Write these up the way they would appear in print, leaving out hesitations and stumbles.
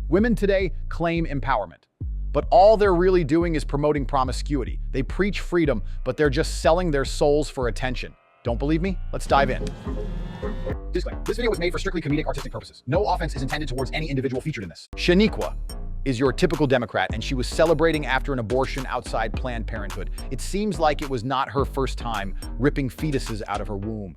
Women today claim empowerment, but all they're really doing is promoting promiscuity. They preach freedom, but they're just selling their souls for attention. Don't believe me? Let's dive in. Disclaimer: this video was made for strictly comedic artistic purposes. No offense is intended towards any individual featured in this. Shaniqua is your typical Democrat, and she was celebrating after an abortion outside Planned Parenthood. It seems like it was not her first time ripping fetuses out of her womb.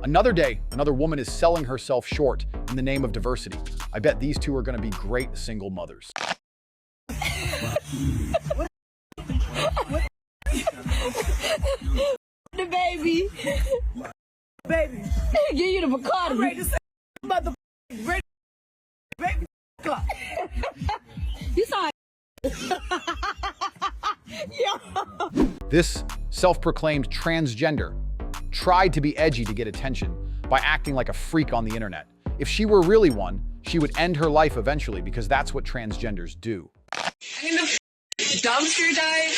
Another day, another woman is selling herself short in the name of diversity. I bet these two are going to be great single mothers. The baby. Baby. Give you the Bacardi. I'm ready to say mother baby. You saw it. This self-proclaimed transgender tried to be edgy to get attention by acting like a freak on the internet. If she were really one, she would end her life eventually, because that's what transgenders do. I'm gonna dumpster dive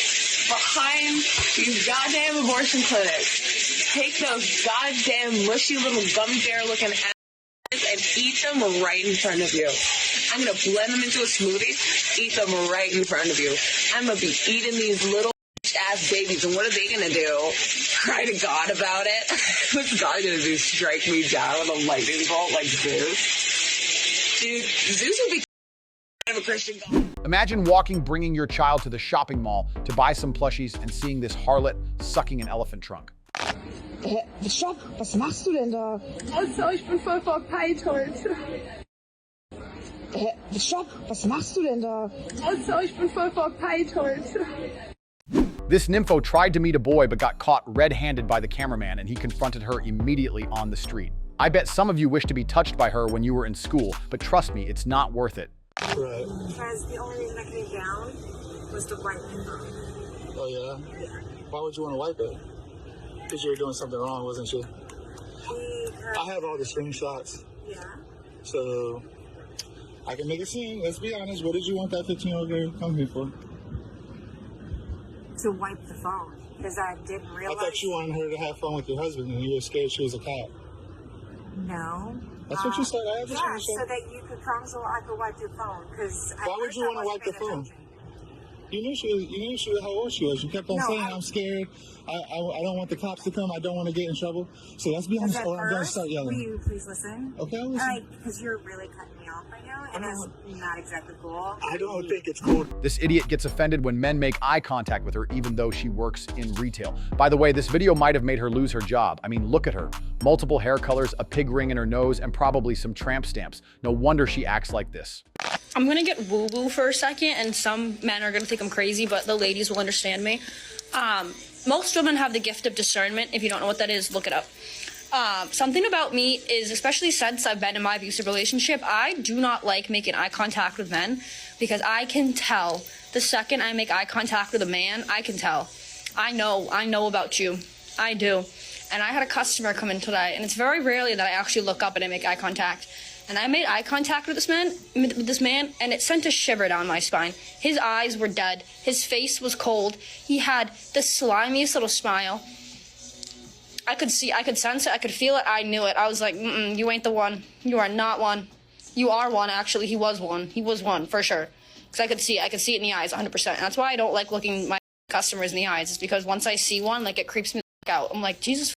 behind these goddamn abortion clinics. Take those goddamn mushy little gummy bear looking asses and eat them right in front of you. I'm gonna blend them into a smoothie, eat them right in front of you. I'm gonna be eating these little ass babies, and what are they gonna do? Cry to God about it? What's God gonna do? Strike me down with a lightning bolt like Zeus? Dude, Zeus would be of a Christian God. Imagine bringing your child to the shopping mall to buy some plushies and seeing this harlot sucking an elephant trunk. Stopp, was machst du denn da? Also, ich bin voll verpeilt heute. Stopp, was machst du denn da? Also, ich bin voll verpeilt heute. This nympho tried to meet a boy but got caught red-handed by the cameraman, and he confronted her immediately on the street. I bet some of you wish to be touched by her when you were in school, but trust me, it's not worth it. Right. Because the only reason I came down was to wipe it off. Oh, yeah? Yeah. Why would you want to wipe it? Because you were doing something wrong, wasn't you? I have all the screenshots. Yeah. So, I can make a scene. Let's be honest. What did you want that 15-year-old girl to come here for? To wipe the phone. Because I didn't realize. I thought you wanted her to have fun with your husband and you were scared she was a cat. No. That's what you said. I have a Yeah, screenshot. so that you could come so I could wipe your phone. Because Why would you want to wipe the phone? You knew she was how old she was. You kept on saying, I'm scared. I don't want the cops to come. I don't want to get in trouble. So let's be honest. I'm going to start yelling. Will you please listen? Okay, I'll listen. Because you're really cutting me off right now, and it's not exactly cool. I don't think it's cool. This idiot gets offended when men make eye contact with her, even though she works in retail. By the way, this video might have made her lose her job. I mean, look at her. Multiple hair colors, a pig ring in her nose, and probably some tramp stamps. No wonder she acts like this. I'm gonna get woo-woo for a second, and some men are gonna think I'm crazy, but the ladies will understand me. Most women have the gift of discernment. If you don't know what that is, look it up. Something about me is, especially since I've been in my abusive relationship, I do not like making eye contact with men, because I can tell the second I make eye contact with a man, I can tell. I know about you. I do. And I had a customer come in today, and it's very rarely that I actually look up and I make eye contact. And I made eye contact with this man, and it sent a shiver down my spine. His eyes were dead. His face was cold. He had the slimiest little smile. I could sense it. I could feel it. I knew it. I was like, you ain't the one. You are not one. You are one, actually. He was one. He was one, for sure. Because I could see it in the eyes, 100%. And that's why I don't like looking my customers in the eyes. It's because once I see one, like, it creeps me out. I'm like, Jesus.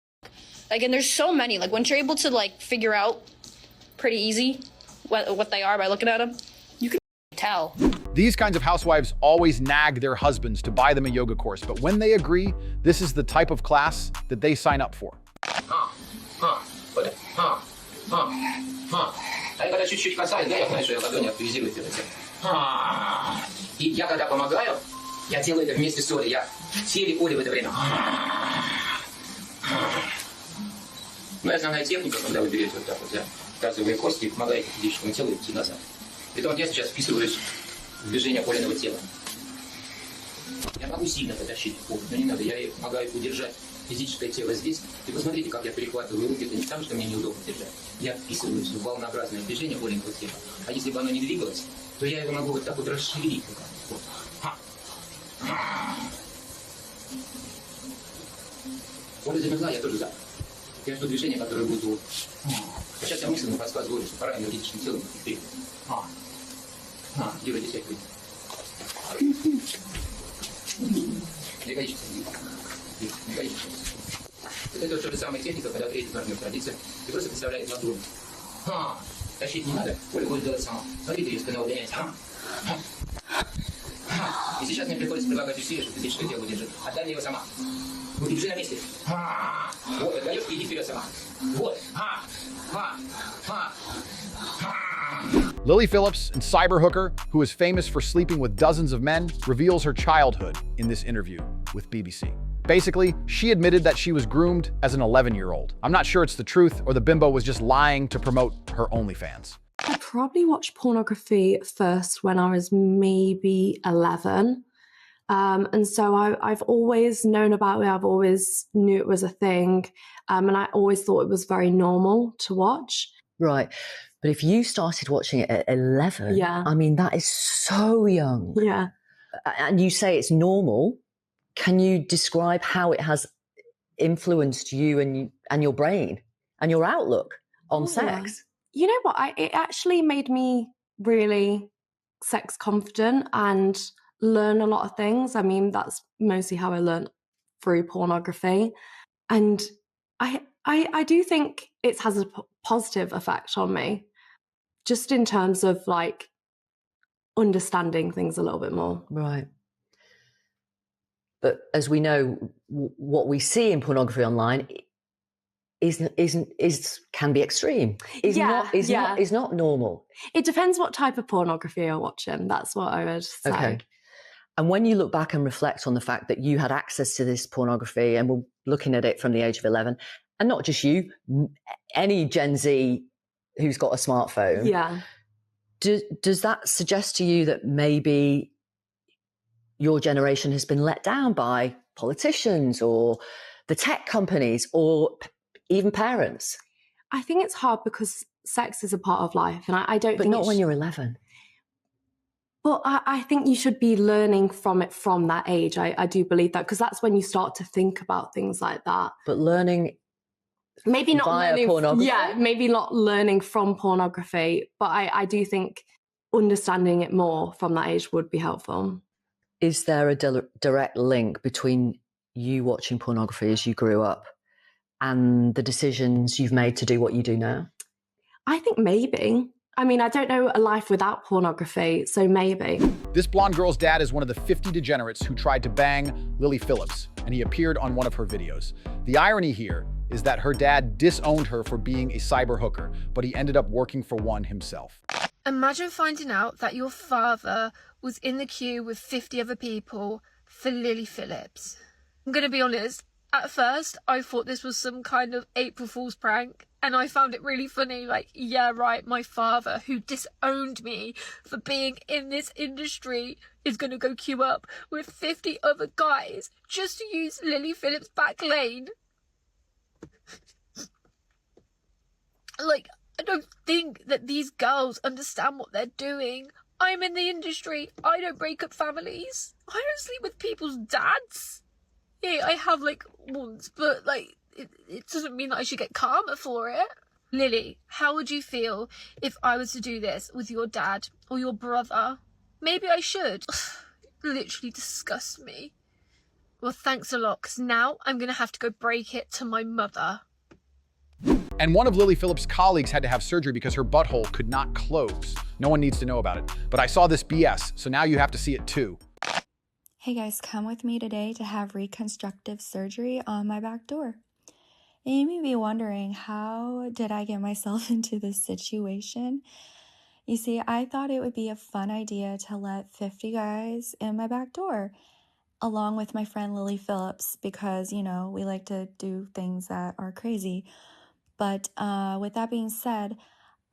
Like, and there's so many. Like, once you're able to, like, figure out pretty easy what they are by looking at them, you can tell. These kinds of housewives always nag their husbands to buy them a yoga course, but when they agree, this is the type of class that they sign up for. А когда чуть-чуть касаюсь, да, я знаю, что я ладони активизируюсь. И я когда помогаю, я делаю это вместе с Олей. Я теле Оли в это время. Ну, основная техника, когда вы берете вот так вот, показывая кости и помогаете физическому телу идти назад. Это вот я сейчас вписываюсь в движение Олиного тела. Я могу сильно потащить Олю, но не надо, я ей помогаю удержать физическое тело здесь. И посмотрите, как я перехватываю руки, это не потому, что мне неудобно держать. Я вписываюсь в волнообразное движение голенького тела. А если бы оно не двигалось, то я его могу вот так вот расшевелить. Вот. Оля замерзла, я тоже за. Я жду движения, которое будет вот. Сейчас я мысленно подсказываю, что пора энергетичным телом вперед. Делай 10 будет. Это то же самая техника, когда третий партнер садится и просто представляет ладонь. Тащить не надо, Оля будет делать сама. Смотрите, ее спина удлиняется. И сейчас мне приходится прилагать усилия, чтобы физическое тело удержать. Отдай мне его сама. Ну, держи на месте. Вот, отдаешь и иди вперед сама. Вот. Lily Phillips, a cyber hooker who is famous for sleeping with dozens of men, reveals her childhood in this interview with BBC. Basically, she admitted that she was groomed as an 11-year-old. I'm not sure it's the truth or the bimbo was just lying to promote her OnlyFans. I probably watched pornography first when I was maybe 11. And so I've always known about it. I've always knew it was a thing. And I always thought it was very normal to watch. Right. But if you started watching it at 11, Yeah. I mean, that is so young. Yeah. And you say it's normal. Can you describe how it has influenced you and your brain and your outlook on sex? You know what? It actually made me really sex confident and learn a lot of things. I mean, that's mostly how I learned through pornography. And I do think it has a positive effect on me, just in terms of like understanding things a little bit more. Right. But as we know, what we see in pornography online can be extreme. Is not normal. It depends what type of pornography you're watching. That's what I would say. Okay. And when you look back and reflect on the fact that you had access to this pornography and were looking at it from the age of 11, and not just you, any Gen Z who's got a smartphone, yeah, does that suggest to you that maybe your generation has been let down by politicians or the tech companies or even parents? I think it's hard because sex is a part of life, and I don't. But think not when you're 11. But I think you should be learning from it from that age. I do believe that, because that's when you start to think about things like that. But learning, maybe not via learning, pornography? yeah, maybe not learning from pornography. But I do think understanding it more from that age would be helpful. Is there a direct link between you watching pornography as you grew up and the decisions you've made to do what you do now? I think maybe. I mean, I don't know a life without pornography, so maybe. This blonde girl's dad is one of the 50 degenerates who tried to bang Lily Phillips, and he appeared on one of her videos. The irony here is that her dad disowned her for being a cyber hooker, but he ended up working for one himself. Imagine finding out that your father was in the queue with 50 other people for Lily Phillips. I'm going to be honest, at first I thought this was some kind of April Fool's prank, and I found it really funny, like, yeah, right, my father, who disowned me for being in this industry, is going to go queue up with 50 other guys just to use Lily Phillips' back lane. Like, I don't think that these girls understand what they're doing. I'm in the industry. I don't break up families. I don't sleep with people's dads. Yeah, I have, like, once, but, like, it doesn't mean that I should get karma for it. Lily, how would you feel if I was to do this with your dad or your brother? Maybe I should. It literally disgusts me. Well, thanks a lot, because now I'm going to have to go break it to my mother. And one of Lily Phillips' colleagues had to have surgery because her butthole could not close. No one needs to know about it. But I saw this BS, so now you have to see it too. Hey guys, come with me today to have reconstructive surgery on my back door. And you may be wondering, how did I get myself into this situation? You see, I thought it would be a fun idea to let 50 guys in my back door, along with my friend Lily Phillips, because, you know, we like to do things that are crazy. But with that being said,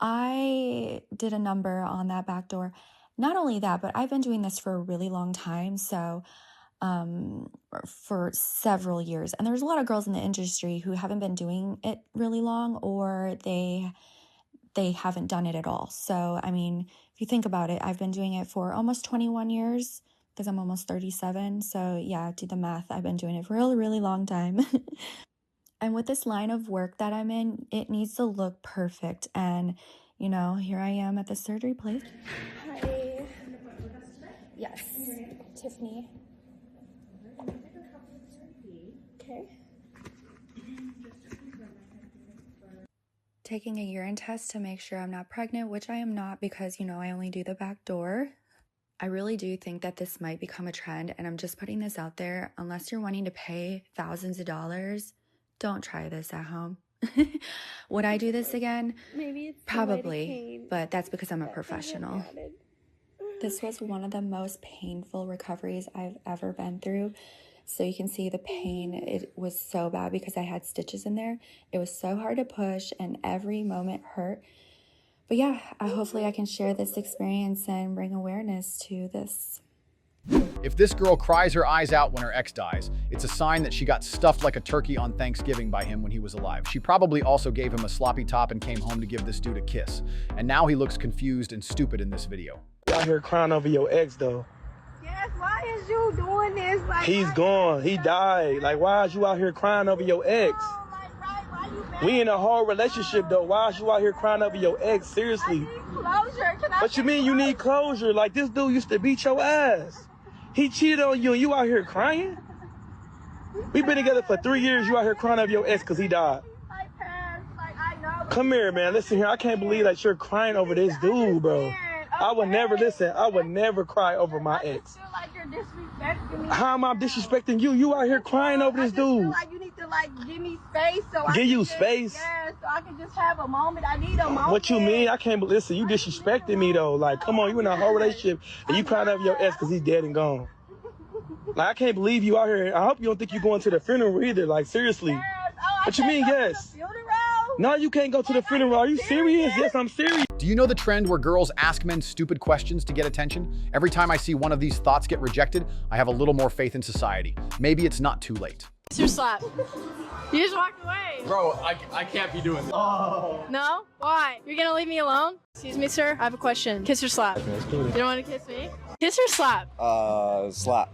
I did a number on that back door. Not only that, but I've been doing this for a really long time. So for several years. And there's a lot of girls in the industry who haven't been doing it really long, or they haven't done it at all. So, I mean, if you think about it, I've been doing it for almost 21 years because I'm almost 37. So yeah, do the math. I've been doing it for a really, really long time. And with this line of work that I'm in, it needs to look perfect. And, you know, here I am at the surgery place. Hi. Yes, Tiffany. Okay. Taking a urine test to make sure I'm not pregnant, which I am not because, you know, I only do the back door. I really do think that this might become a trend, and I'm just putting this out there. Unless you're wanting to pay thousands of dollars, don't try this at home. Would I do this again? Maybe it's probably, but that's because I'm a professional. This was one of the most painful recoveries I've ever been through. So you can see the pain. It was so bad because I had stitches in there. It was so hard to push and every moment hurt. But yeah, hopefully I can share this experience and bring awareness to this. If this girl cries her eyes out when her ex dies, it's a sign that she got stuffed like a turkey on Thanksgiving by him when he was alive. She probably also gave him a sloppy top and came home to give this dude a kiss. And now he looks confused and stupid in this video. You out here crying over your ex though. Yes, why is you doing this? Like, he's gone. He died. Like, why is you out here crying over your ex? We in a whole relationship though. Why is you out here crying over your ex? Seriously. I need closure. What you mean you need closure? Like, this dude used to beat your ass. He cheated on you and you out here crying? We've been together for 3 years. You out here crying over your ex because he died. Come here, man. Listen here. I can't believe that you're crying over this dude, bro. I would never listen. I would never cry over my ex. I feel like you're disrespecting me. How am I disrespecting you? You out here crying over this dude. I feel like you need to give me space so give you space? Yeah, so I can just have a moment. I need a moment. What you mean? I can't listen. You disrespecting me though. Like, come on, you in a whole relationship and you crying over your ex because he's dead and gone. Like, I can't believe you out here. I hope you don't think you're going to the funeral either. Like, seriously. Yes. Oh, what you mean, yes? No, you can't go to the funeral. Are you serious? Yes, I'm serious. Do you know the trend where girls ask men stupid questions to get attention? Every time I see one of these thoughts get rejected, I have a little more faith in society. Maybe it's not too late. Kiss or slap? You just walked away. Bro, I can't be doing this. Oh. No? Why? You're gonna leave me alone? Excuse me, sir. I have a question. Kiss or slap? You don't want to kiss me? Kiss or slap? Slap.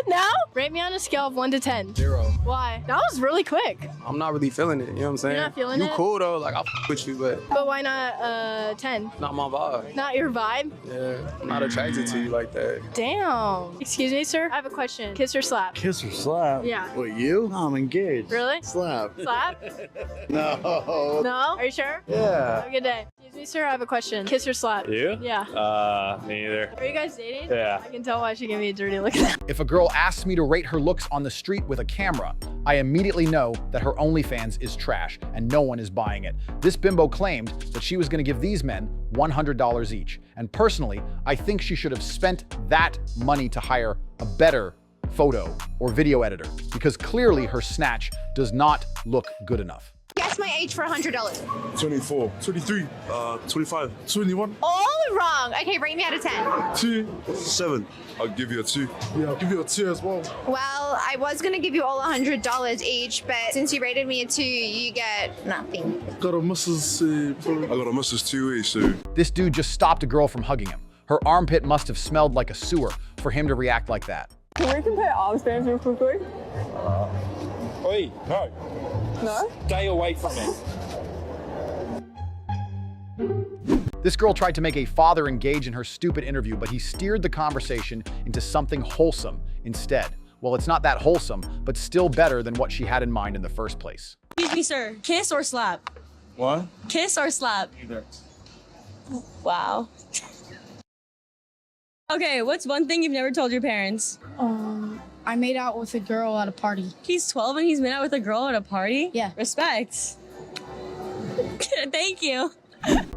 No? Rate me on a scale of 1 to 10. 0. Why? That was really quick. I'm not really feeling it, you know what I'm saying? You're not feeling it? You cool though, like I'll with you, but why not 10? Not my vibe. Not your vibe? Yeah, I'm not attracted to you like that. Damn. Excuse me, sir. I have a question. Kiss or slap? Kiss or slap? Yeah. What, you? No, I'm engaged. Really? Slap. Slap? No. No? Are you sure? Yeah. Have a good day. Excuse me, sir. I have a question. Kiss or slap? You? Yeah. Me either. Are you guys dating? Yeah. I can tell why she gave me a dirty look. If a girl asks me to rate her looks on the street with a camera, I immediately know that her OnlyFans is trash and no one is buying it. This bimbo claimed that she was going to give these men $100 each. And personally, I think she should have spent that money to hire a better photo or video editor because clearly her snatch does not look good enough. Guess my age for $100. 24, 23, 25, 21. All wrong. Okay, rate me out of 10. 2, 7. I'll give you a 2. Yeah, I'll give you a 2 as well. Well, I was gonna give you all $100 each, but since you rated me a 2, you get nothing. Got a missus. I got a missus 2 each, so. This dude just stopped a girl from hugging him. Her armpit must have smelled like a sewer for him to react like that. Can we compare arm stands real quickly? Oi, no. No? Stay away from me. This girl tried to make a father engage in her stupid interview, but he steered the conversation into something wholesome instead. Well, it's not that wholesome, but still better than what she had in mind in the first place. Excuse me, sir. Kiss or slap? What? Kiss or slap? Either. Wow. Okay, what's one thing you've never told your parents? I made out with a girl at a party. He's 12 and he's made out with a girl at a party? Yeah. Respect. Thank you.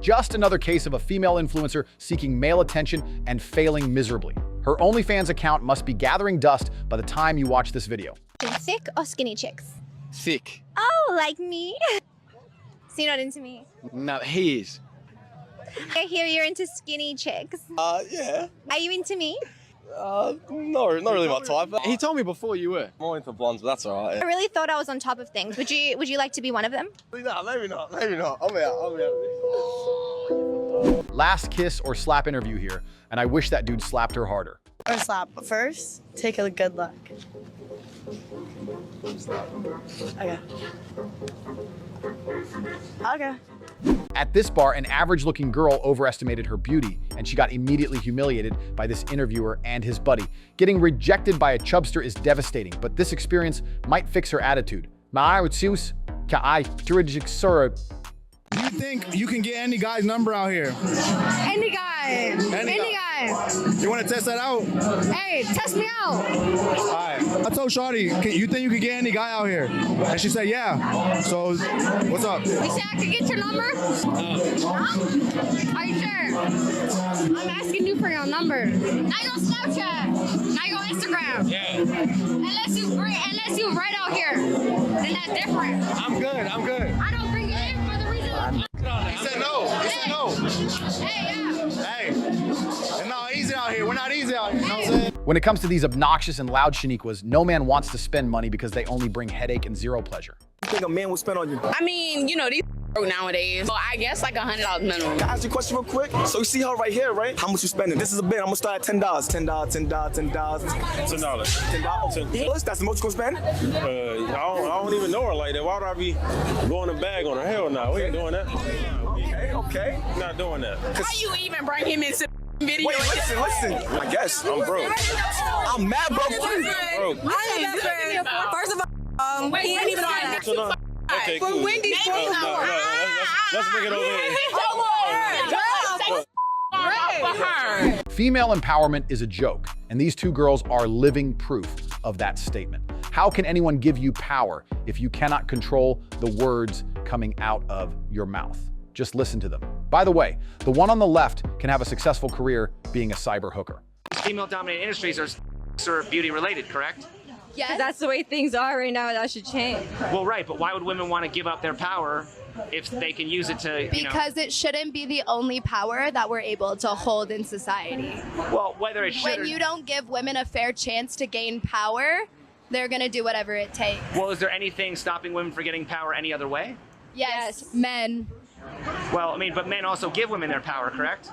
Just another case of a female influencer seeking male attention and failing miserably. Her OnlyFans account must be gathering dust by the time you watch this video. Thick or skinny chicks? Thick. Oh, like me? So you're not into me? No, he is. I hear you're into skinny chicks. Yeah. Are you into me? Not really my type. He told me before you were. More into blondes, but that's alright. I really thought I was on top of things. Would you like to be one of them? No, maybe not. Maybe not. I'm out of this. Last kiss or slap interview here, and I wish that dude slapped her harder. Or slap. But first, take a good look. Okay. Okay. At this bar, an average-looking girl overestimated her beauty, and she got immediately humiliated by this interviewer and his buddy. Getting rejected by a chubster is devastating, but this experience might fix her attitude. Do you think you can get any guy's number out here? Any guy. Any guy. You want to test that out? Hey, test me out. All right. I told Shawty, you think you could get any guy out here? And she said, yeah. So, what's up? You say I could get your number? Are you sure? I'm asking you for your number. Now you go Snapchat. Now you go Instagram. Yeah. Unless you right out here, then that's different. I'm good. I don't bring you in for the reason. He said no. Hey, yeah. Hey, it's not easy out here. We're not easy out here. You know what I'm saying? When it comes to these obnoxious and loud Shaniquas, no man wants to spend money because they only bring headache and zero pleasure. What do you think a man would spend on you? I mean, you know, these nowadays. So I guess like $100 minimum. Can I ask you a question real quick? So you see her right here, right? How much you spending? This is a bid. I'm gonna start at $10. $10. $10. That's the most you gonna spend? I don't even know her like that. Why would I be going a bag on her? Hell no, we ain't doing that. Okay. Not doing that. How you even bring him into the video? Wait, listen. I guess. I'm broke. I'm mad broke. First of all, he ain't even on that. Okay, cool. For Wendy's let's bring it over here. Female empowerment is a joke, and these two girls are living proof of that statement. How can anyone give you power if you cannot control the words coming out of your mouth? Just listen to them. By the way, the one on the left can have a successful career being a cyber hooker. Female-dominated industries are beauty-related, correct? Yes. That's the way things are right now. That should change. Well, right, but why would women want to give up their power if they can use it to, Because it shouldn't be the only power that we're able to hold in society. Well, whether it should When you don't give women a fair chance to gain power, they're going to do whatever it takes. Well, is there anything stopping women from getting power any other way? Yes, men. Well, I mean, but men also give women their power, correct?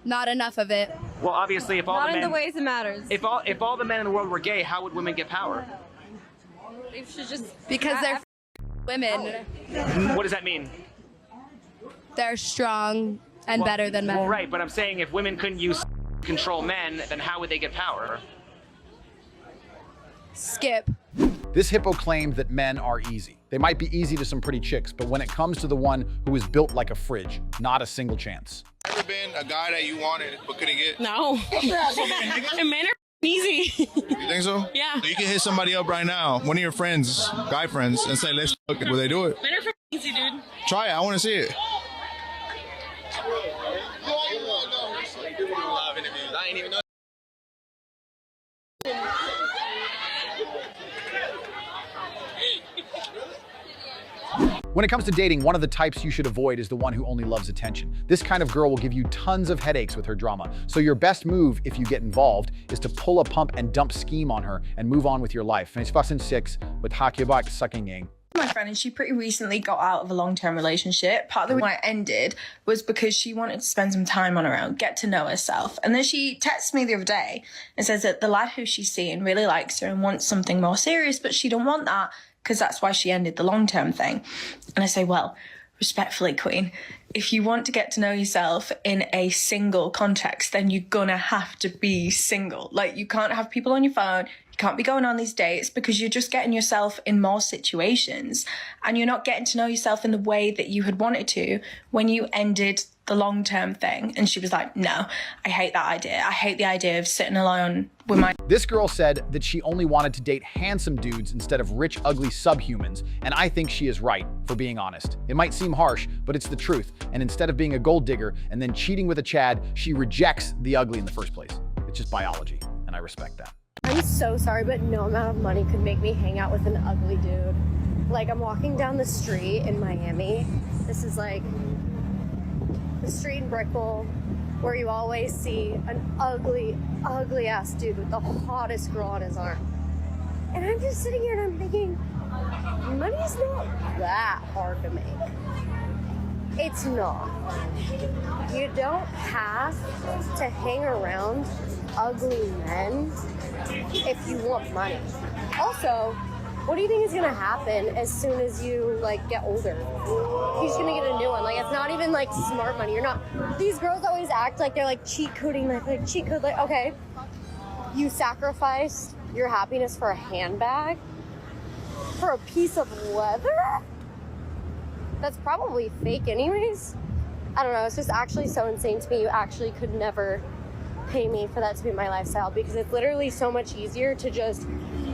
Not enough of it. Well, obviously, if all Not the men... in the ways it matters. If all the men in the world were gay, how would women get power? They should just... Because they're women. What does that mean? They're strong and better than men. Well, right, but I'm saying if women couldn't use control men, then how would they get power? Skip. This hippo claimed that men are easy. They might be easy to some pretty chicks, but when it comes to the one who is built like a fridge, not a single chance. Ever been a guy that you wanted but couldn't get? No. And men are easy. You think so? Yeah. So you can hit somebody up right now, one of your friends, guy friends, and say, let's fuck it. Will they do it? Men are easy, dude. Try it. I want to see it. I ain't even know. When it comes to dating, one of the types you should avoid is the one who only loves attention. This kind of girl will give you tons of headaches with her drama. So your best move, if you get involved, is to pull a pump and dump scheme on her and move on with your life. And it's fucking six with hakibak sucking gang. My friend, and she pretty recently got out of a long-term relationship. Part of the reason why it ended was because she wanted to spend some time on her own, get to know herself. And then she texted me the other day and says that the lad who she's seeing really likes her and wants something more serious, but she don't want that because that's why she ended the long-term thing. And I say, well, respectfully, Queen, if you want to get to know yourself in a single context, then you're gonna have to be single. Like, you can't have people on your phone. You can't be going on these dates because you're just getting yourself in more situations and you're not getting to know yourself in the way that you had wanted to when you ended the long-term thing. And she was like, no, I hate that idea. I hate the idea of sitting alone with my... This girl said that she only wanted to date handsome dudes instead of rich, ugly subhumans, and I think she is right, for being honest. It might seem harsh, but it's the truth. And instead of being a gold digger and then cheating with a Chad, she rejects the ugly in the first place. It's just biology, and I respect that. I'm so sorry, but no amount of money could make me hang out with an ugly dude. Like, I'm walking down the street in Miami. This is like the street in Brickell. where you always see an ugly, ugly ass dude with the hottest girl on his arm. And I'm just sitting here and I'm thinking, money's not that hard to make. It's not. You don't have to hang around ugly men if you want money. Also, what do you think is gonna happen as soon as you like get older? He's gonna get a new one. Like, it's not even like smart money. You're not. These girls always act like they're like cheat coding, like cheat code. Like, okay, you sacrificed your happiness for a handbag, for a piece of leather that's probably fake anyways. I don't know, it's just actually so insane to me. You actually could never pay me for that to be my lifestyle, because it's literally so much easier to just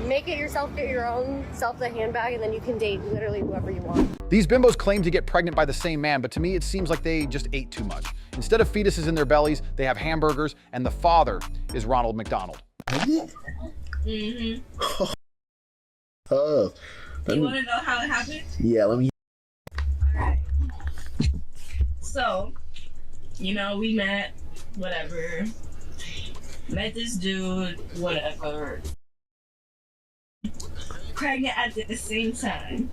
make it yourself, get your own self the handbag, and then you can date literally whoever you want. These bimbos claim to get pregnant by the same man, but to me it seems like they just ate too much. Instead of fetuses in their bellies, they have hamburgers, and the father is Ronald McDonald. Mm-hmm. Oh. You want to know how it happened? Yeah, let me. Alright. So, you know, we met, whatever. Met this dude, whatever. Pregnant at the same time.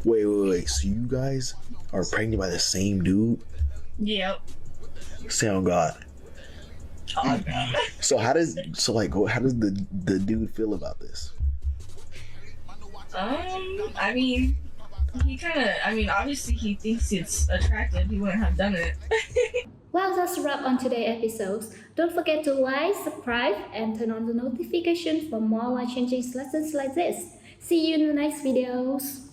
Wait. So you guys are pregnant by the same dude? Yep. Say on God. Oh God. So how does the dude feel about this? I mean, obviously he thinks it's attractive. He wouldn't have done it. Well, that's a wrap on today's episodes. Don't forget to like, subscribe, and turn on the notification for more life-changing lessons like this. See you in the next videos.